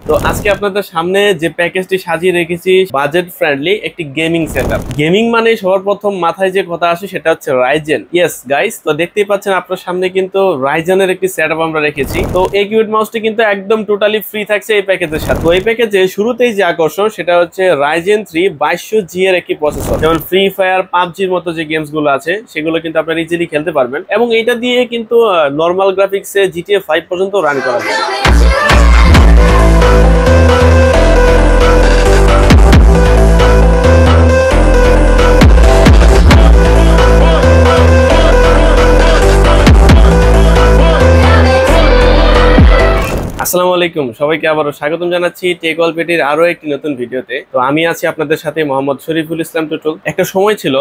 তো আজকে আপনাদের সামনে যে প্যাকেজটি সাজিয়ে রেখেছি বাজেট ফ্রেন্ডলি একটি গেমিং সেটআপ। গেমিং মানে সবার প্রথম মাথায় যে কথা আসে সেটা হচ্ছে রাইজেন। ইয়েস গাইস, তো দেখতেই পাচ্ছেন আপনার সামনে কিন্তু রাইজেনের একটি সেটআপ আমরা রেখেছি। তো এই কিউট মাউসটি কিন্তু একদম টোটালি ফ্রি থাকছে এই প্যাকেজের সাথে। তো এই প্যাকেজে শুরুতেই যে আকর্ষণ সেটা হচ্ছে রাইজেন 3 2200G এর একটি প্রসেসর। যেমন ফ্রি ফায়ার, পাবজির মতো যে গেমস গুলো আছে সেগুলো কিন্তু আপনারা ইজিলি খেলতে পারবেন এবং এটা দিয়ে কিন্তু নরমাল গ্রাফিক্সে GTA 5 পর্যন্ত রান করা যায়। আসসালামু আলাইকুম, সবাইকে আবারও স্বাগতম জানাচ্ছি টেক অল পেটির আরো একটি নতুন ভিডিওতে। তো আমি আছি আপনাদের সাথে মোহাম্মদ শরীফুল ইসলাম টুটুল। একটা সময় ছিল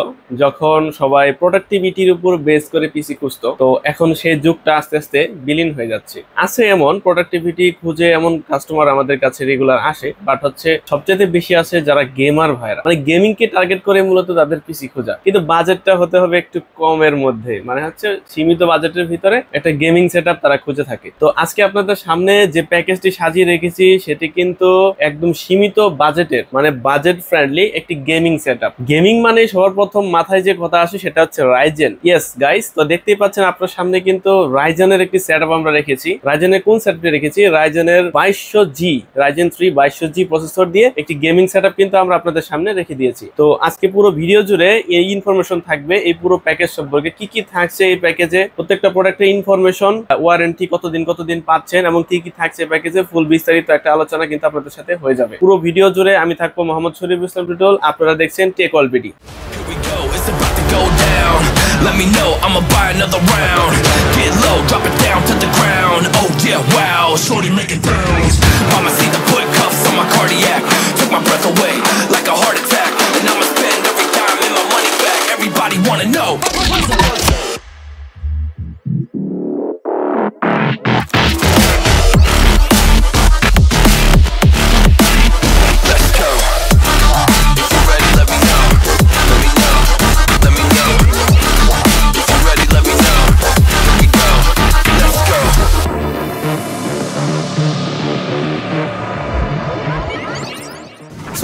যখন সবাই প্রোডাক্টিভিটির উপর বেস করে পিসি খুঁজতো, তো এখন সেই যুগটা আস্তে আস্তে বিলীন হয়ে যাচ্ছে। আছে এমন প্রোডাক্টিভিটি খুঁজে এমন কাস্টমার আমাদের কাছে রেগুলার আসে, বাট হচ্ছে সবচেয়ে বেশি আছে যারা গেমার ভাইরা, মানে গেমিং কে টার্গেট করে মূলত তাদের পিসি খোঁজা। কিন্তু বাজেটটা হতে হবে একটু কমের মধ্যে, মানে হচ্ছে সীমিত বাজেটের ভিতরে একটা গেমিং সেটআপ তারা খুঁজে থাকে। তো আজকে আপনাদের সামনে যে প্যাকেজটি সাজিয়ে রেখেছি সেটি কিন্তু একদম সীমিত বাজেটের, মানে বাজেট ফ্রেন্ডলি একটি গেমিং সেটআপ। গেমিং মানে সবার প্রথম মাথায় যে কথা আসে সেটা হচ্ছে রাইজেন। ইয়েস গাইস, তো দেখতেই পাচ্ছেন আপনার সামনে কিন্তু রাইজেনের একটি সেটআপ আমরা রেখেছি। রাইজেনের কোন সেটআপটি রেখেছি? রাইজেনের 2200G, রাইজেন 3 2200G প্রসেসর দিয়ে একটি গেমিং সেটআপ কিন্তু আমরা আপনাদের সামনে রেখে দিয়েছি। তো আজকে পুরো ভিডিও জুড়ে এই ইনফরমেশন থাকবে এই পুরো প্যাকেজ সম্পর্কে, কি কি থাকছে এই প্যাকেজে, প্রত্যেকটা প্রোডাক্টের ইনফরমেশন, ওয়ারেন্টি কতদিন পাচ্ছেন এবং কি কি থাকছে প্যাকেজে, ফুল বিস্তারিত একটা আলোচনা কিন্তু আপনাদের সাথে হয়ে যাবে। পুরো ভিডিও জুড়ে আমি থাকবো মোহাম্মদ শরীফ ইসলাম টুটুল, আপনারা দেখছেন টেক অল পেটি। Let me know, I'ma buy another round. Get low, drop it down to the ground. Oh yeah, wow, shorty making pounds. Mama see the foot cuffs on my cardiac. Took my breath away like a heart attack. And I'ma spend every dime and my money back. Everybody wanna know.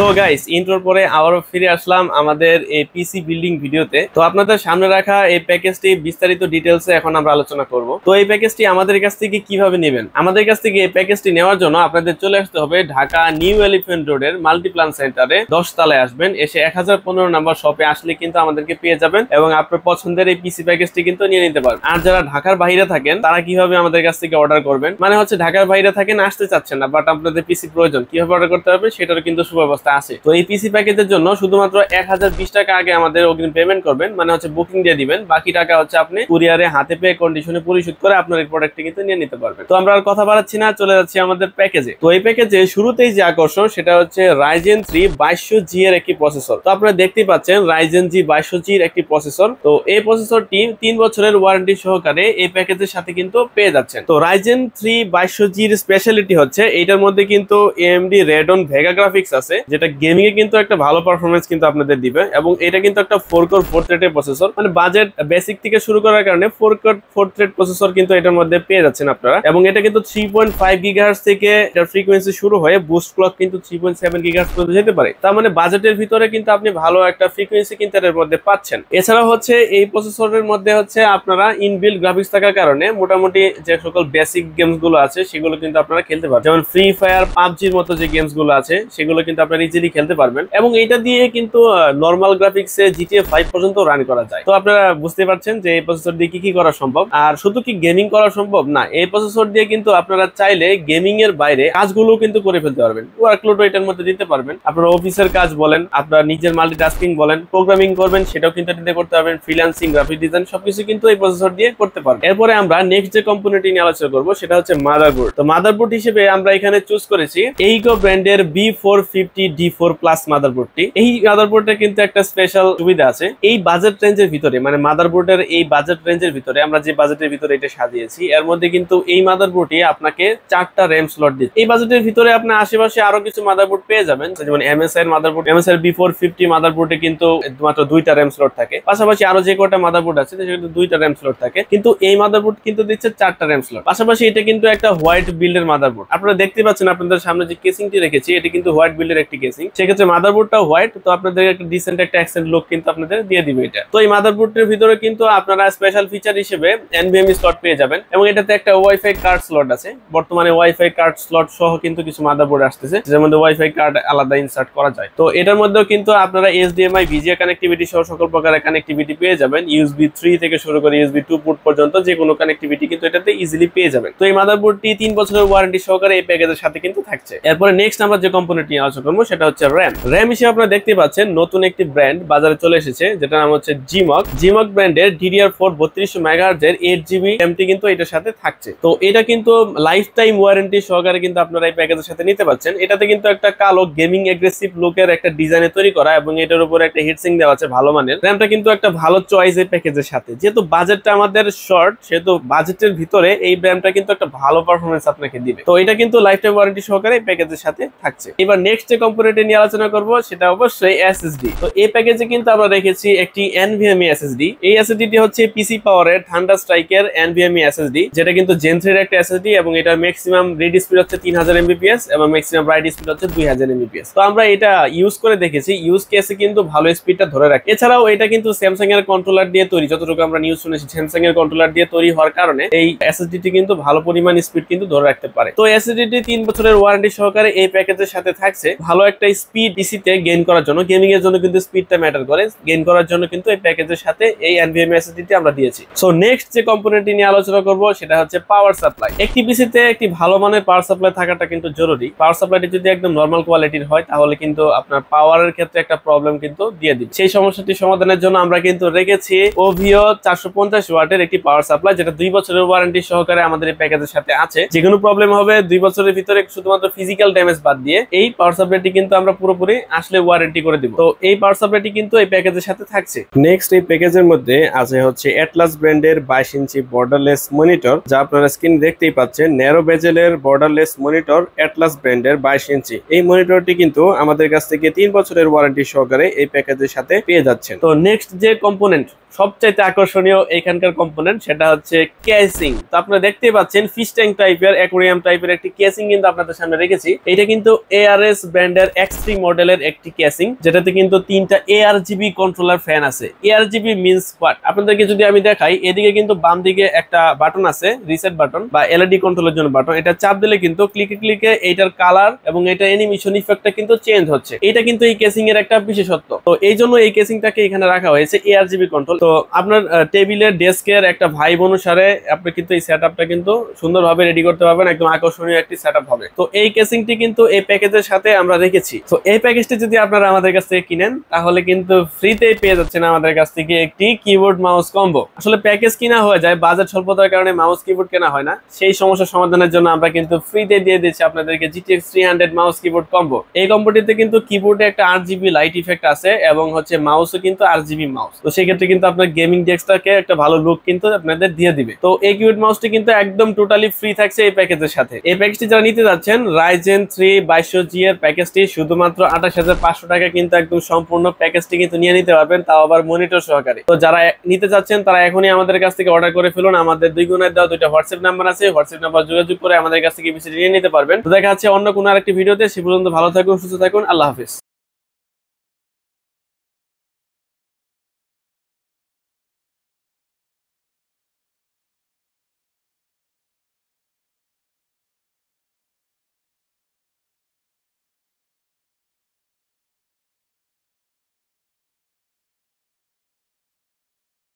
So guys, ইন্ট্রোর পরে আবারও ফিরে আসলাম আমাদের এই পিসি building ভিডিওতে। তো আপনাদের সামনে রাখা এই প্যাকেজটি বিস্তারিত ডিটেলসে এখন আমরা আলোচনা করব। তো এই প্যাকেজটি আমাদের কাছ থেকে কিভাবে নেবেন? আমাদের কাছ থেকে এই প্যাকেজটি নেওয়ার জন্য আপনাদের চলে আসতে হবে ঢাকা নিউ এলিফ্যান্ট রোডের মাল্টিপ্লান সেন্টারে 10 তলায় আসবেন। এসে 1015 নাম্বার শপে আসলে কিন্তু আমাদেরকে পেয়ে যাবেন এবং আপনার পছন্দের এই পিসি প্যাকেজটি কিন্তু নিয়ে নিতে পারবেন। আর যারা ঢাকার বাইরে থাকেন তারা কিভাবে আমাদের কাছ থেকে অর্ডার করবেন, মানে হচ্ছে ঢাকার বাইরে থাকেন, আসতে চাচ্ছেন না বাট আপনাদের পিসি প্রয়োজন, কিভাবে অর্ডার করতে হবে সেটার কিন্তু সুব্যবস্থা আছে। তো এই পিসি প্যাকেজের জন্য শুধুমাত্র 1020 টাকা আগে আমাদের অগ্রিম পেমেন্ট করবেন, মানে হচ্ছে বুকিং দিয়ে দিবেন। বাকি টাকা হচ্ছে আপনি কুরিয়ারে হাতে পেয়ে কন্ডিশনে পরিশোধ করে আপনার এই প্রোডাক্টটি কিন্তু নিয়ে নিতে পারবেন। তো আমরা আর কথা বাড়াচ্ছি না, চলে যাচ্ছি আমাদের প্যাকেজে। তো এই প্যাকেজে শুরুতেই যে আকর্ষণ সেটা হচ্ছে রাইজেন 3 2200G এর একটি প্রসেসর। তো আপনারা দেখতেই পাচ্ছেন রাইজেন 2200G এর একটি প্রসেসর। তো এই প্রসেসরটি 3 বছরের ওয়ারেন্টি সহকারে এই প্যাকেজের সাথে কিন্তু পেয়ে যাচ্ছেন। তো রাইজেন 3 2200G এর স্পেশালিটি হচ্ছে এইটার মধ্যে কিন্তু AMD Radeon Vega গ্রাফিক্স আছে, যেটা গেমিং এ কিন্তু একটা ভালো পারফরমেন্স কিন্তু আপনাদের দিবে এবং এটা কিন্তু একটা 4 কোর 4 থ্রেডের প্রসেসর, মানে বাজেট বেসিক থেকে শুরু করার কারণে 4 কোর 4 থ্রেড প্রসেসর কিন্তু এটার মধ্যে পেয়ে যাচ্ছেন আপনারা। এবং এটা কিন্তু 3.5 গিগাহার্টজ থেকে এটার ফ্রিকোয়েন্সি শুরু হয়ে বুস্ট ক্লক কিন্তু 3.7 গিগাহার্টজ পর্যন্ত যেতে পারে। তার মানে বাজেটের ভিতরে কিন্তু আপনি ভালো একটা ফ্রিকোয়েন্সি কিন্তু এর মধ্যে পাচ্ছেন। এছাড়া হচ্ছে এই প্রসেসরের মধ্যে হচ্ছে আপনারা ইনবিল্ট গ্রাফিক্স থাকার কারণে মোটামুটি যে সকল বেসিক গেমস গুলো আছে সেগুলো কিন্তু আপনারা খেলতে পারবেন। যেমন ফ্রি ফায়ার, পাবজির মতো যে গেমস গুলো আছে সেগুলো কিন্তু আপনারা ইজিলি খেলতে পারবেন এবং এটা দিয়ে কিন্তু নরমাল গ্রাফিক্সে GTA 5 পর্যন্ত রান করা যায়। তো আপনারা বুঝতে পারছেন যে এই প্রসেসর দিয়ে কি কি করা সম্ভব। আর শুধু কি গেমিং করা সম্ভব না, এই প্রসেসর দিয়ে কিন্তু আপনারা চাইলে গেমিং এর বাইরে কাজগুলো কিন্তু করে ফেলতে পারবেন। ওয়ার্কলোড এটার মধ্যে দিতে পারবেন, আপনার অফিসের কাজ বলেন, আপনার নিজের মাল্টিটাস্কিং বলেন, প্রোগ্রামিং করবেন সেটাও কিন্তু এটাতে করতে পারবেন, ফ্রিল্যান্সিং, গ্রাফিক ডিজাইন সবকিছু কিন্তু এই প্রসেসর দিয়ে করতে পারবেন। এরপরে আমরা নেক্সট যে কম্পোনেন্টটি নিয়ে আলোচনা করবো সেটা হচ্ছে মাদারবোর্ড। তো মাদারবোর্ড হিসেবে আমরা এখানে চুজ করেছি এইগো ব্র্যান্ডের B450 D4+ মাদারবোর্ডটি, এই মাদারবোর্ডে কিন্তু একটা স্পেশাল সুবিধা আছে। এই বাজেট রেঞ্জের ভিতরে, মানে মাদারবোর্ডের এই বাজেট রেঞ্জের ভিতরে আমরা যে বাজেটের ভিতরে এটা সাজিয়েছি, এর মধ্যে কিন্তু এই মাদারবোর্ডটি আপনাকে 4টা র্যাম স্লট দিচ্ছে। এই বাজেটের ভিতরে আপনি আশেপাশে আরো কিছু মাদারবোর্ড পেয়ে যাবেন, যেমন MSI এর মাদারবোর্ড, MSI এর B450 মাদারবোর্ডে কিন্তু মাত্র 2টা র্যাম স্লট থাকে। পাশাপাশি আরো যে কয়টা মাদারবোর্ড আছে সেখানে 2টা র্যাম স্লট থাকে, কিন্তু এই মাদারবোর্ড কিন্তু দিচ্ছে 4টা র্যাম স্লট। পাশাপাশি এটা কিন্তু একটা হোয়াইট বিল্ডের মাদারবোর্ড। আপনারা দেখতে পাচ্ছেন আপনাদের সামনে যে কেসিংটি রেখেছি, এটা কিন্তু হোয়াইট বিল্ডের একটি কেসিং। সেক্ষেত্রে মাদারবোর্ডটা হোয়াইট, তো আপনাদের একটা ডিসেন্ট একটা অ্যাকসেন্ট লুক কিন্তু আপনাদের দিয়ে দিবে এটা। তো এই মাদারবোর্ডের ভিতরে কিন্তু আপনারা স্পেশাল ফিচার হিসেবে NVMe স্লট পেয়ে যাবেন, এবং এটাতে একটা ওয়াইফাই কার্ড স্লট আছে। বর্তমানে ওয়াইফাই কার্ড স্লট সহ কিন্তু কিছু মাদারবোর্ড আসতেছে, যের মধ্যে ওয়াইফাই কার্ড আলাদা ইনসার্ট করা যায়। তো এটার মধ্যেও কিন্তু আপনারা HDMI VGA কানেক্টিভিটি সহ সকল প্রকারের কানেক্টিভিটি পেয়ে যাবেন। USB 3 থেকে শুরু করে USB 2 পোর্ট পর্যন্ত যে কোনো কানেক্টিভিটি কিন্তু এটাতে ইজিলি পেয়ে যাবেন। তো এই মাদারবোর্ডটি 3 বছরের ওয়ারেন্টি সহকারে এই প্যাকেজের সাথে কিন্তু থাকছে। এরপরে নেক্সট আমরা যে কম্পোনেন্ট নিয়ে আলোচনা করবো সেটা হচ্ছে RAM হিসেবে আপনারা দেখতে পাচ্ছেন নতুন একটি ব্র্যান্ড বাজারে চলে এসেছে, যেটা নাম হচ্ছে জিমক ব্র্যান্ডের DDR4 3200 MHz এর 8GB RAMটি কিন্তু এটার সাথে থাকছে। তো এটা কিন্তু লাইফ টাইম ওয়ারেন্টি সহকারে কিন্তু আপনারা এই প্যাকেজের সাথে নিতে পারছেন। এটাতে কিন্তু একটা কালো গেমিং এগ্রেসিভ লুকের একটা ডিজাইনে তৈরি করা, এবং এটার উপরে একটা হিটসিং দেওয়া আছে ভালো মানের। RAMটা কিন্তু একটা ভালো চয়েস এই প্যাকেজের সাথে। যেহেতু বাজেটটা আমাদের শর্ট, সেহেতু বাজেটের ভিতরে এই RAMটা কিন্তু একটা ভালো পারফরমেন্স আপনাকে দিবে। তো এটা কিন্তু লাইফ টাইম ওয়ারেন্টি সহকারে এই প্যাকেজের সাথে থাকছে। এবার নেক্সট যে কম্পোনেন্ট নিয়ে আলোচনা করব সেটা অবশ্যই SSD। তো এই প্যাকেজে কিন্তু আমরা রেখেছি একটি NVMe SSD। এই SSDটি হচ্ছে PC পাওয়ারের থান্ডার স্ট্রাইকের NVMe SSD, যেটা কিন্তু Gen 3 এর একটা SSD, এবং এটার ম্যাক্সিমাম রিড স্পিড হচ্ছে 3000 Mbps এবং ম্যাক্সিমাম রাইট স্পিড হচ্ছে 2000 Mbps। তো আমরা এটা ইউজ করে দেখেছি, ইউজ কেসে কিন্তু ভালো স্পিডটা ধরে রাখে। এছাড়াও এটা কিন্তু স্যামসাং এর কন্ট্রোলার দিয়ে তৈরি, যতটুকু আমরা নিউজ শুনেছি স্যামসাং এর কন্ট্রোলার দিয়ে তৈরি হওয়ার কারণে এই SSDটি কিন্তু ভালো পরিমাণ স্পিড কিন্তু ধরে রাখতে পারে। তো SSDটি 3 বছরের ওয়ারেন্টি সহকারে এই প্যাকেজের সাথে থাকছে। ভালো একটা স্পিড পিসিতে গেইন করার জন্য, গেমিং এর জন্য কিন্তু স্পিডটা ম্যাটার করে, গেইন করার জন্য কিন্তু এই প্যাকেজের সাথে এই NVMe SSDটি আমরা দিয়েছি। সো নেক্সট যে কম্পোনেন্টটি নিয়ে আলোচনা করব সেটা হচ্ছে পাওয়ার সাপ্লাই। একটি পিসিতে একটি ভালো মানের পাওয়ার সাপ্লাই থাকাটা কিন্তু জরুরি। পাওয়ার সাপ্লাইটি যদি একদম নরমাল কোয়ালিটির হয় তাহলে কিন্তু আপনার পাওয়ারের ক্ষেত্রে একটা প্রবলেম কিন্তু দিয়ে দিবে। সেই সমস্যাটি সমাধানের জন্য আমরা কিন্তু রেখেছি OVO 450 ওয়াটের একটি পাওয়ার সাপ্লাই, যেটা 2 বছরের ওয়ারেন্টি সহকারে আমাদের এই প্যাকেজের সাথে আছে। যে কোনো প্রবলেম হবে 2 বছরের ভিতরে শুধুমাত্র ফিজিক্যাল ড্যামেজ বাদ দিয়ে এই পাওয়ার সাপ্লাইটি কিন্তু আমরা পুরোপুরি আসলে ওয়ারেন্টি করে দিব। তো এই পাওয়ার সাপ্লাইটি কিন্তু এই প্যাকেজের সাথে থাকছে। নেক্সট এই প্যাকেজের মধ্যে আছে হচ্ছে অ্যাটলাস ব্র্যান্ডের 22 ইঞ্চি বর্ডারলেস মনিটর, যা আপনারা স্ক্রিন দেখতেই পাচ্ছেন। ন্যারো বেজেলের বর্ডারলেস মনিটর অ্যাটলাস ব্র্যান্ডের 22 ইঞ্চি। এই মনিটরটি কিন্তু আমাদের কাছ থেকে 3 বছরের ওয়ারেন্টি সহকারে এই প্যাকেজের সাথে পেয়ে যাচ্ছেন। তো নেক্সট যে কম্পোনেন্ট সবচাইতে আকর্ষণীয় এইখানকার কম্পোনেন্ট সেটা হচ্ছে কেসিং। তো আপনারা দেখতেই পাচ্ছেন ফিশ ট্যাঙ্ক টাইপের, অ্যাকোয়ারিয়াম টাইপের একটি কেসিং কিন্তু আপনাদের সামনে রেখেছি। এটা কিন্তু ARS ব্র্যান্ডের X3 মডেলের একটি কেসিং, যেটাতে কিন্তু 3টা ARGB কন্ট্রোলার ফ্যান আছে। ARGB মিন্স হোয়াট আপনাদেরকে যদি আমি দেখাই, এদিকে কিন্তু বাম দিকে একটা বাটন আছে, রিসেট বাটন বা LED কন্ট্রোলের জন্য বাটন। এটা চাপ দিলে কিন্তু ক্লিকে ক্লিকে এইটার কালার এবং এটা অ্যানিমেশন ইফেক্টটা কিন্তু চেঞ্জ হচ্ছে। এটা কিন্তু এই কেসিং এর একটা বিশেষত্ব। তো এই জন্য এই কেসিংটাকে এখানে রাখা হয়েছে ARGB কন্ট্রোল। তো আপনার টেবিলের ডেস্কের একটা ভাইব অনুসারে আপনি কিন্তু এই সেটআপটা কিন্তু সুন্দরভাবে রেডি করতে পারবেন, একদম আকর্ষণীয় একটি সেটআপ হবে। তো এই কেসিংটি কিন্তু এই প্যাকেজের সাথে আমরা রেখেছি। তো এই প্যাকেজটি যদি আপনারা আমাদের কাছ থেকে কিনেন তাহলে কিন্তু ফ্রিতে পেয়ে যাচ্ছেন আমাদের কাছ থেকে একটি কিবোর্ড মাউস কম্বো। আসলে প্যাকেজ কিনা হয়ে যায়, বাজেট স্বল্পতার কারণে মাউস কিবোর্ড কেনা হয় না। সেই সমস্যা সমাধানের জন্য আমরা কিন্তু ফ্রিতে দিয়ে দিচ্ছি আপনাদেরকে GTX 300 মাউস কিবোর্ড কম্বো। এই কম্বোটিতে কিন্তু কিবোর্ডে একটা RGB লাইট ইফেক্ট আছে এবং হচ্ছে মাউসও কিন্তু RGB মাউস। তো সেক্ষেত্রে কিন্তু আপনার গেমিং ডেস্কটাকে একটা ভালো লুক কিন্তু আপনাদের দিয়ে দিবে। তো এই কিবোর্ড মাউসটি কিন্তু একদম টোটালি ফ্রি থাকছে এই প্যাকেজের সাথে। এই প্যাকেজটি যারা নিতে যাচ্ছেন Ryzen 3 2200G এর প্যাকেজটি শুধুমাত্র 28500 টাকা কিন্তু একদম সম্পূর্ণ প্যাকেজটি কিন্তু নিয়ে নিতে পারবেন, তাও আবার মনিটর সহকারে। তো যারা নিতে যাচ্ছেন তারা এখনই আমাদের কাছ থেকে অর্ডার করে ফেলুন। আমাদের 2 গুণের দেওয়া 2টা হোয়াটসঅ্যাপ নাম্বার আছে, হোয়াটসঅ্যাপ নাম্বার যোগাযোগ করে আমাদের কাছ থেকে পিসিটি নিয়ে নিতে পারবেন। তো দেখা যাচ্ছে অন্য কোনো আরেকটি ভিডিওতে। সে পর্যন্ত ভালো থাকুন, সুস্থ থাকুন, আল্লাহ হাফেজ।